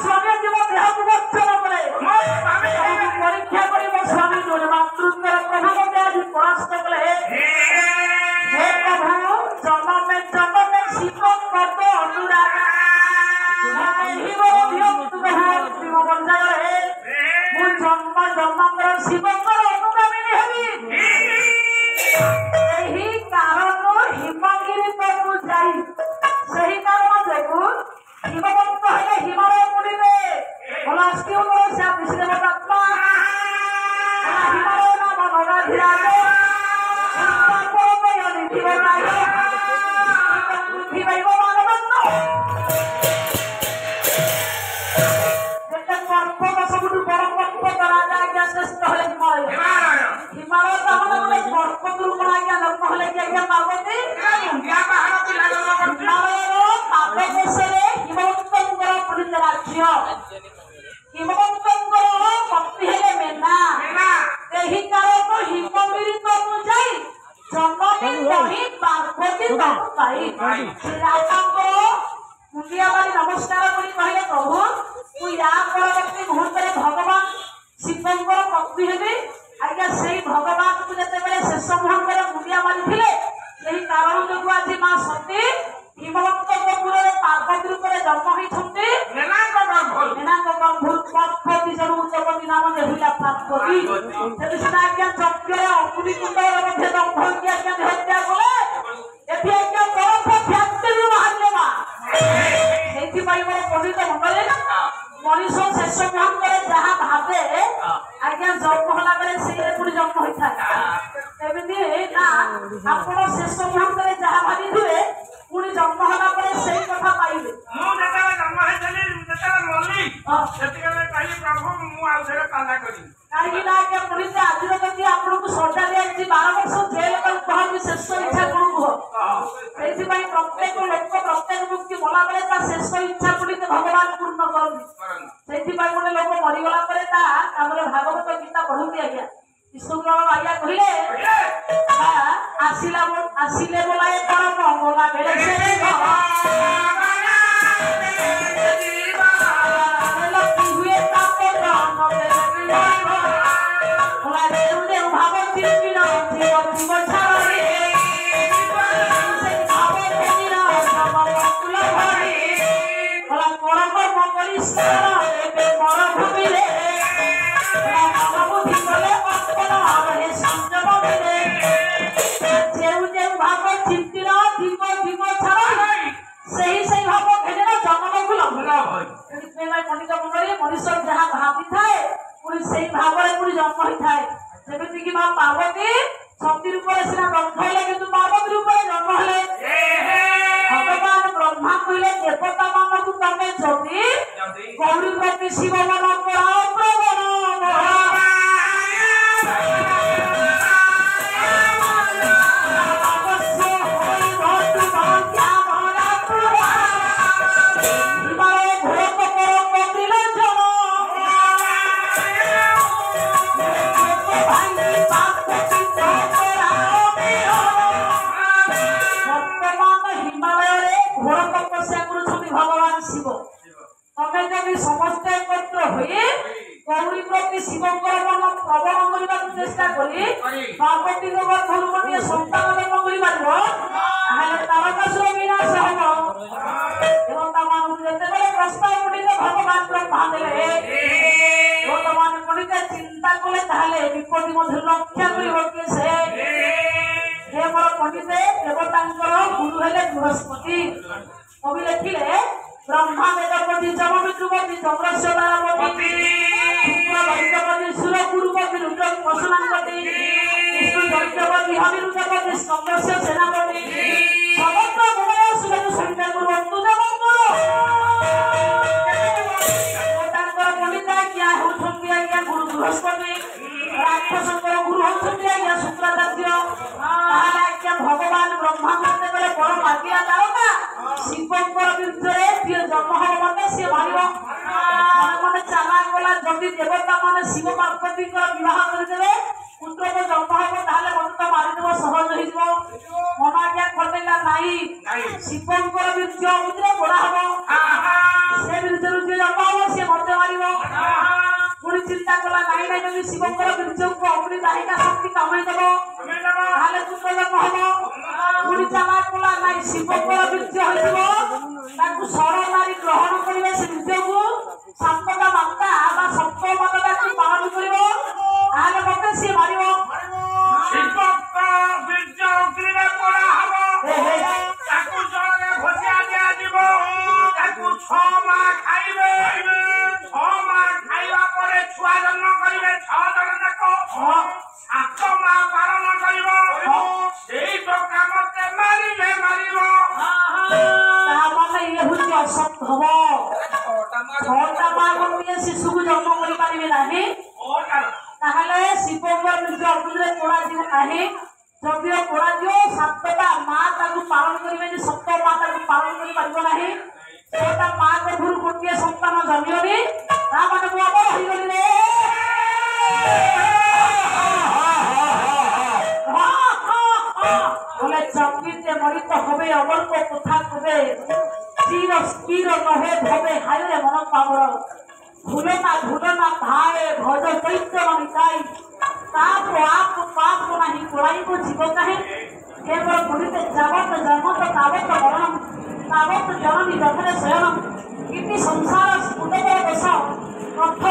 স্বামী জীব দেহକୁ বর্জন করে পরীক্ষা করে ମୋ ସ୍ୱାମୀ ଯୋଉଠି ମାତୃତ୍ୱର ପ୍ରଭାବକୁ ଆଜି ପରାସ୍ତ କଲେ ହେ ପ୍ରଭୁ ଜନମେ ଜନମେ ଶିବ ପଦ ଅନୁରାଗ ମୁଁ ଜନ୍ମ ଜନ୍ମାନ୍ତର ଶିବଙ୍କର ଅନୁଗାମିନୀ ହେବି ଏହି କାରଣ ହିମଗିରି ତକୁ ଯାଇ ସେହି କାରଣ ଯୋଗୁଁ ହିମବନ୍ତ ହେଲେ ହିମାଳୟ ମୁଡ଼ିରେ ଭଲ ଆସ୍ତିଉର ସେ ବିଶ୍ରେମ ଆତ୍ମା ହିମାଳୟ ନାମ ନଗାଧିରାଜ ସବୁଠୁ ବଡ ପର୍ବତ ରାଜା ଆଜ୍ଞା ଶ୍ରେଷ୍ଠ ହେଲେ ହିମାଳୟ ହିମାଳୟ ତ ଆମର ଗୋଟେ ପର୍ବତରୁ କଣ ଆଜ୍ଞା ଜନ୍ମ ହେଲେ କି ଆଜ୍ଞା ପାର୍ବତୀ ହିମାଳୟର ପାଦ ଦେଶରେ ହିମବନ୍ତଙ୍କର ପୁଣିତ ରାଜ୍ୟ ହିମବନ୍ତଙ୍କର ପତ୍ନୀ ହେଲେ ମେନା ଏହି କାରଣ ହିମଗିରିକୁ ଯାଇ ଜନମୀ ରହି ପାର୍ବତୀ ତାକୁ ପାଇ ରାଜାଙ୍କର ମୁଣ୍ଡିଆ ମାରି ନମସ୍କାର କରି କହିଲେ ପ୍ରଭୁ ମୁଁ ୟା ପରବର୍ତ୍ତୀ ମୁହୂର୍ତ୍ତରେ ଭଗବାନ ଶିବଙ୍କର ପତ୍ନୀ ହେବି ଆଜ୍ଞା ସେଇ ଭଗବାନଙ୍କୁ ଯେତେବେଳେ ଶେଷ ମୁହୂର୍ତ୍ତରେ ମୁଣ୍ଡିଆ ମାରିଥିଲେ ସେହି କାରଣ ଯୋଗୁଁ ଆଜି ମା ସତୀ ହିମବନ୍ତଙ୍କ ପୁରରେ ପାର୍ବତୀ ରୂପରେ ଜନ୍ମ ହୋଇଛନ୍ତି ମେନାଙ୍କ ଗର୍ଭରୁ ପାର୍ବତୀ ଜଣୁ ଉଚ୍ଚପତି ନାମ ନେହୁଲା ପାର୍ବତୀ ସେଠି ସିନା ଆଜ୍ଞା ଚକ୍ରରେ ଅଗ୍ନି କୁଣ୍ଡରେ ମଧ୍ୟ ଦମ୍ଭ ହୋଇକି ଆଜ୍ଞା ହତ୍ୟା କଲେ ଏଠି ଆଜ୍ଞା ବରଫ ଫ୍ୟାକ୍ଟ୍ରିରୁ ବାହାରିଲେ ମା ସେଇଥିପାଇଁ ମୋର ପଣ୍ଡିତ ମଣ୍ଡଳୀ ମଣିଷ ଶେଷ ମୁହୂର୍ତ୍ତରେ ଯାହା ଭାବେ ଆଜ୍ଞା ଜନ୍ମ ହେଲା ବେଳେ ସେଇରେ ପୁଣି ଜନ୍ମ ହୋଇଥାଏ ଏମିତି ନା ଆପଣ ଶେଷ ମୁହୂର୍ତ୍ତରେ ଯାହା ଭାବିଥିବେ ପୁଣି ଜନ୍ମ ହେଲା ପରେ ସେଇ କଥା ପାଇବେ ମୁଁ ଯେତେବେଳେ ଜନ୍ମ ହେଇଥିଲି ଯେତେବେଳେ ମଲି ସେତିକି କହିଲି ପ୍ରଭୁ ମୁଁ ଆଉ ଥରେ ପାଲା କରିବି କାହିଁକି ନା ଆଜ୍ଞା ପଣ୍ଡିତ ଆଜିର ଯଦି ଆପଣଙ୍କୁ ସଜା ଦିଆଯାଇଛି 12 ବର୍ଷ ଜେଲ ପାଇଁ କହନ୍ତି ଶେଷ ଇଚ୍ଛା କଣ କୁହ ସେଇଥିପାଇଁ ପ୍ରତ୍ୟେକ ଲୋକ ପ୍ରତ୍ୟେକ ବ୍ୟକ୍ତି ମଲା ବେଳେ ତା ଶେଷ ଇଚ୍ଛା ପଣ୍ଡିତ ଭଗବାନ ପୂର୍ଣ୍ଣ କରନ୍ତି ସେଇଥିପାଇଁ ଗୋଟେ ଲୋକ ମରିଗଲା ପରେ ତା ଆମର ଭାଗବତ ଗୀତା ପଢନ୍ତି ଆଜ୍ଞା ବିଷ୍ଣୁଙ୍କର ଆଜ୍ଞା କହିଲେ ଆସିଲେ ବୋଲାଏ କଣ ମଙ୍ଗଳା ବେଳେ ସେ ହୁଏ ତାପରେ ଭାବ ଚିନ୍ତିନ জীব ছাড়ে ভাব কর্ম পরিষ্কার ଏବେ ମରୁଭୂମିରେ ବୁଦ୍ଧି କଲେ ଅର୍ପଣ ହେ ସଂଯମ ମିଳେ ଯେଉଁ ଯେଉଁ ଭାବ ଚିନ୍ତିନ ଜୀବ ଛାଡ଼ ସେହି ଭାବ ଘେନିର ଜନମକୁ ଲଭ ସେଥିପାଇଁ ପଣ୍ଡିତ ମଣ୍ଡଳୀ ମଣିଷ ଯାହା ଭାବିଥାଏ ପୁଣି ସେଇ ଭାବରେ ପୁଣି ଜନ୍ମ ହୋଇଥାଏ ଯେମିତିକି ମା ପାର୍ବତୀ ସତୀ ରୂପରେ ସିନା ଜନ୍ମ ହେଲେ କିନ୍ତୁ ପାର୍ବତୀ ରୂପରେ ଜନ୍ମ ହେଲେ ଭଗବାନ ବ୍ରହ୍ମା କହିଲେ ଦେବତା ମାନଙ୍କୁ ତମେ ଯଦି ଗୌରୀ ପ୍ରତି ଶିବ ମନ କରାଅ ପ୍ରବଣ ସମସ୍ତେ ଏକତ୍ର ହୋଇ ଗୌରୀ ପ୍ରତି ଶିବଙ୍କର ମନ ପ୍ରବଣ କରିବାକୁ ଚେଷ୍ଟା କରି ପାର୍ବତୀଙ୍କ ଗର୍ଭରୁ ଗୋଟିଏ ସନ୍ତାନ ଜନ୍ମ କରିପାରିବ ତାହେଲେ ତାରକାସୁର ବିନାଶ ହେବ ଦେବତାମାନଙ୍କୁ ଯେତେବେଳେ ପ୍ରସ୍ତାବ ପଣ୍ଡିତ ଭଗବାନ ବ୍ରହ୍ମା ଦେଲେ ବର୍ତ୍ତମାନ ପଣ୍ଡିତ ଚିନ୍ତା କଲେ ତାହେଲେ ବିପତ୍ତି ମଧ୍ୟରୁ ରକ୍ଷା କରିବ କିଏ ସେ ହେ ମୋର ପଣ୍ଡିତ ଦେବତାଙ୍କର ଗୁରୁ ହେଲେ ବୃହସ୍ପତି କବି ଲେଖିଲେ ब्रह्मा वेदपति जमविद्रुपति चंद्रशेखरपति शुक्र वैद्यपति सुर गुरुपति रुद्र वसुनापति विष्णु दैत्यपति हविरुद्रपति स्कंदस्य सेनापति समस्त भुवन सुबेदु संख्या गुरु देवगुरु तांकर पंडिता क्या होछंती आज्ञा गुरु बृहस्पति राक्षसंकर गुरु होछंती आज्ञा शुक्राचार्य ताहाले आज्ञा भगवान ब्रह्मा मते बेले बड़ भाग्या तारका शिवंकर विरुद्धरे जन्म हम मत सी भाव मन चाला गला जदि देवता मान शिव पार्वती विवाह करदे पुत्र को जन्म हम ताले मत तो मारिदेव सहज हो मन आज्ञा करदेला নাই শিবଙ୍କର ବୀର୍ଯ୍ୟ ଅଗ୍ନିରେ ପୋଡ଼ା ହବ ସେ ବୀର୍ଯ୍ୟରୁ ଯିଏ ଜନ୍ମ ହବ ସିଏ ମତେ ମାରିବ ପୁଣି ଚିନ୍ତା କଲା ନାଇଁ ନାଇଁ ଯଦି ଶିବଙ୍କର ବୀର୍ଯ୍ୟକୁ ଅଗ୍ନି ଦାହିକା ଶକ୍ତି କମେଇ ଦେବ ତାହେଲେ ପୁତ୍ର ଜନ୍ମ ହବ ପୁଣି ଚାଲା କଲା ନାଇଁ ଶିବଙ୍କର ବୀର୍ଯ୍ୟ ହୋଇଥିବ ତାକୁ ଷଡ଼ ନାରୀ ଗ୍ରହଣ କରିବେ ସେ ବୀର୍ଯ୍ୟକୁ ସାତଟା ମାତା ବା ସପ୍ତ ମାତାକୁ ପାଳନ କରିବ ତାହେଲେ ମତେ ସିଏ ମାରିବ ଶିବଙ୍କ ବୀର୍ଯ୍ୟ ଅଗ୍ନିରେ ପୋଡ଼ା ହବ ତାକୁ ଜଳରେ ଭସିଆ ଦିଆଯିବ ତାକୁ 6 ମାସ ଖାଇବେ 6 ମାସ ଖାଇବା ପରେ ଛୁଆ ଜନ୍ମ କରିବେ 6 ଜଣ ଯାକ 7 ମାସ ପାଳନ କରିବ ସେଇ ଟଙ୍କା ମତେ ମାରିଲେ ମାରିବ ତାମାନେ ଇଏ ହଉଛି ଅସମ୍ଭବ 6ଟା ମାସ ଗୋଟିଏ ଶିଶୁକୁ ଜନ୍ମ କରିପାରିବେ ନାହିଁ ତାହେଲେ ଶିବଙ୍କ ବୀର୍ଯ୍ୟ ଅଗ୍ନିରେ ପୋଡ଼ାଯିବ ନାହିଁ ଯଦିଓ ପୋଡ଼ାଯିବ 7ଟା ମା ତାକୁ ପାଳନ କରିବେ ଯେ 7 ମା ତାକୁ ପାଳନ କରିପାରିବ ନାହିଁ 6ଟା ମା ଗର୍ଭରୁ ଗୋଟିଏ ସନ୍ତାନ ଜନ୍ମିବନି ତାମାନେ ମୁଁ ଅମର ହେଇଗଲି ରେ বলে চকিতে মরিত হবে অগল্প কথা কবে চির স্থির নহে ভবে হায়রে মন পাবর ভুলনা ভায়ে ভজ চৈত্র নিতাই তাপ পাপ নাহি কোড়াইব জীব কাহে কেবল বলিতে যাবত জন্মত তাবত মরণম তাবত জননী যথরে শয়নম ইতি সংসার উদয় দোষ অর্থ